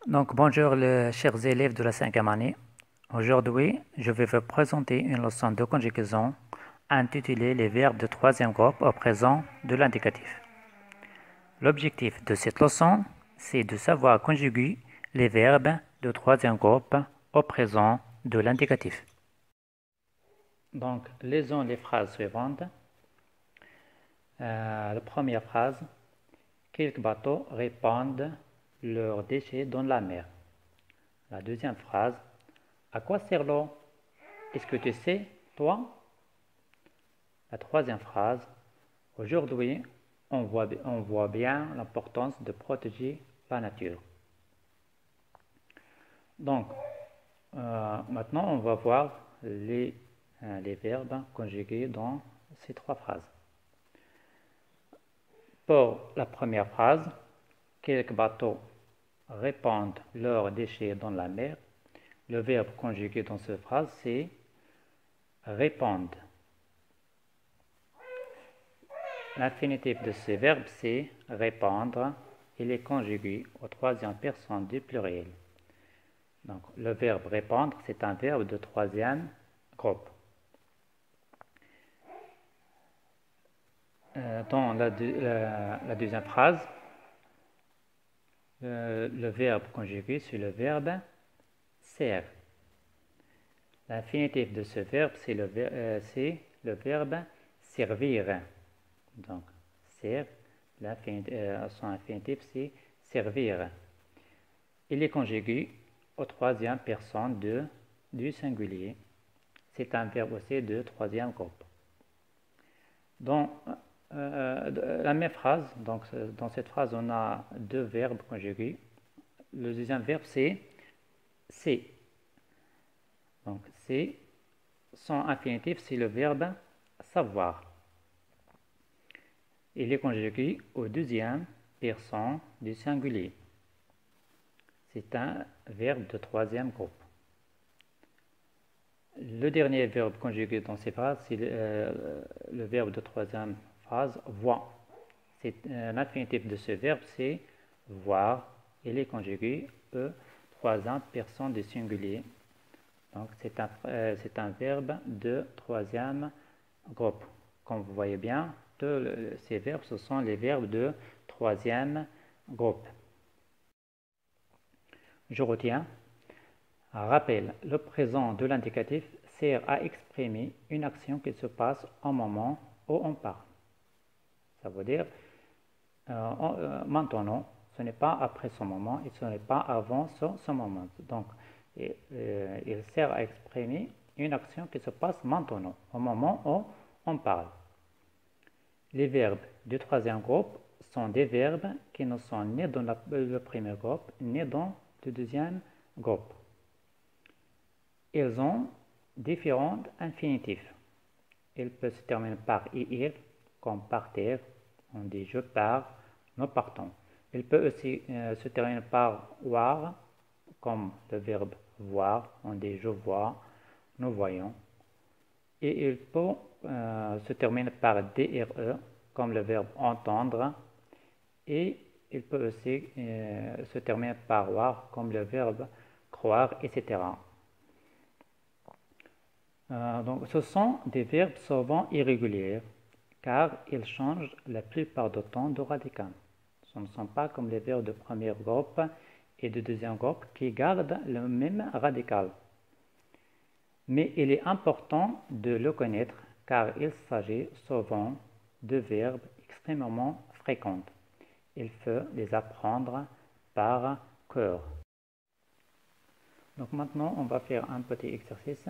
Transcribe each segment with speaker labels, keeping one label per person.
Speaker 1: Donc bonjour les chers élèves de la cinquième année. Aujourd'hui, je vais vous présenter une leçon de conjugaison intitulée Les verbes de troisième groupe au présent de l'indicatif. L'objectif de cette leçon, c'est de savoir conjuguer les verbes de troisième groupe au présent de l'indicatif. Donc, lisons les phrases suivantes. La première phrase, quelques bateaux répandent leurs déchets dans la mer. La deuxième phrase, à quoi sert l'eau? Est-ce que tu sais, toi? La troisième phrase, aujourd'hui, on voit bien l'importance de protéger la nature. Donc, maintenant, on va voir les verbes conjugués dans ces trois phrases. Pour la première phrase, quelques bateaux répandent leurs déchets dans la mer. Le verbe conjugué dans cette phrase, c'est répandre. L'infinitif de ce verbe, c'est répandre. Il est conjugué au troisième personne du pluriel. Donc, le verbe répandre, c'est un verbe de troisième groupe. Dans la deuxième phrase, le verbe conjugué, c'est le verbe sert. L'infinitif de ce verbe, c'est le verbe servir. Donc, sert, son infinitif, c'est servir. Il est conjugué au troisième personne du singulier. C'est un verbe aussi de troisième groupe. Dans la même phrase, donc dans cette phrase, on a deux verbes conjugués. Le deuxième verbe, c'est c'est. Donc, c'est son infinitif, c'est le verbe savoir. Il est conjugué au deuxième personne du singulier. C'est un verbe de troisième groupe. Le dernier verbe conjugué dans ces phrases, c'est le verbe de troisième phrase, voir. L'infinitif de ce verbe, c'est voir. Il est conjugué au troisième personne du singulier. Donc, c'est un verbe de troisième groupe. Comme vous voyez bien, tous ces verbes, ce sont les verbes de troisième groupe. Je retiens. Rappel, le présent de l'indicatif sert à exprimer une action qui se passe au moment où on parle. Ça veut dire, maintenant, ce n'est pas après ce moment et ce n'est pas avant ce moment. Donc, il sert à exprimer une action qui se passe maintenant, au moment où on parle. Les verbes du troisième groupe sont des verbes qui ne sont ni dans le premier groupe, ni dans le deuxième groupe. Ils ont différents infinitifs. Ils peuvent se terminer par ir, comme partir, on dit je pars, nous partons. Ils peuvent aussi se terminer par voir, comme le verbe voir, on dit je vois, nous voyons. Et ils peuvent se terminer par dire, comme le verbe entendre. Et il peut aussi se terminer par voir, comme le verbe croire, etc. Donc, ce sont des verbes souvent irréguliers, car ils changent la plupart du temps de radical. Ce ne sont pas comme les verbes de premier groupe et de deuxième groupe qui gardent le même radical. Mais il est important de le connaître, car il s'agit souvent de verbes extrêmement fréquents. Il faut les apprendre par cœur. Donc maintenant, on va faire un petit exercice.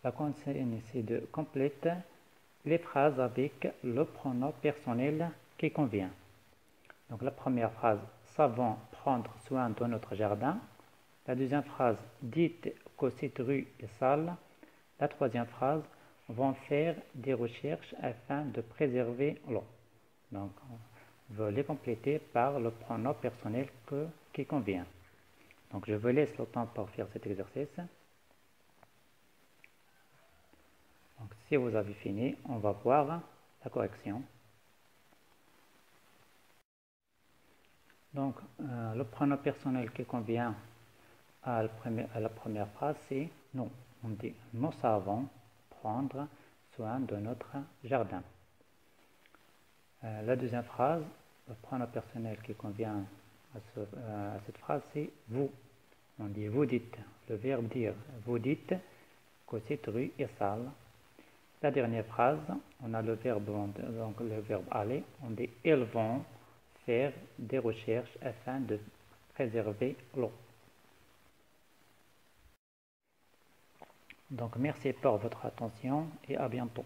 Speaker 1: La consigne, c'est de compléter les phrases avec le pronom personnel qui convient. Donc la première phrase, savons prendre soin de notre jardin. La deuxième phrase, dites que cette rue est sale. La troisième phrase, vont faire des recherches afin de préserver l'eau. Donc on veut les compléter par le pronom personnel qui convient. Donc je vous laisse le temps pour faire cet exercice. Donc, si vous avez fini, on va voir la correction. Donc, le pronom personnel qui convient à la première phrase, c'est nous. On dit nous savons prendre soin de notre jardin. La deuxième phrase, le pronom personnel qui convient à cette phrase, c'est vous. On dit vous dites. Le verbe dire. Vous dites que cette rue est sale. La dernière phrase, on a le verbe, donc le verbe aller. On dit ils vont faire des recherches afin de préserver l'eau. Donc merci pour votre attention et à bientôt.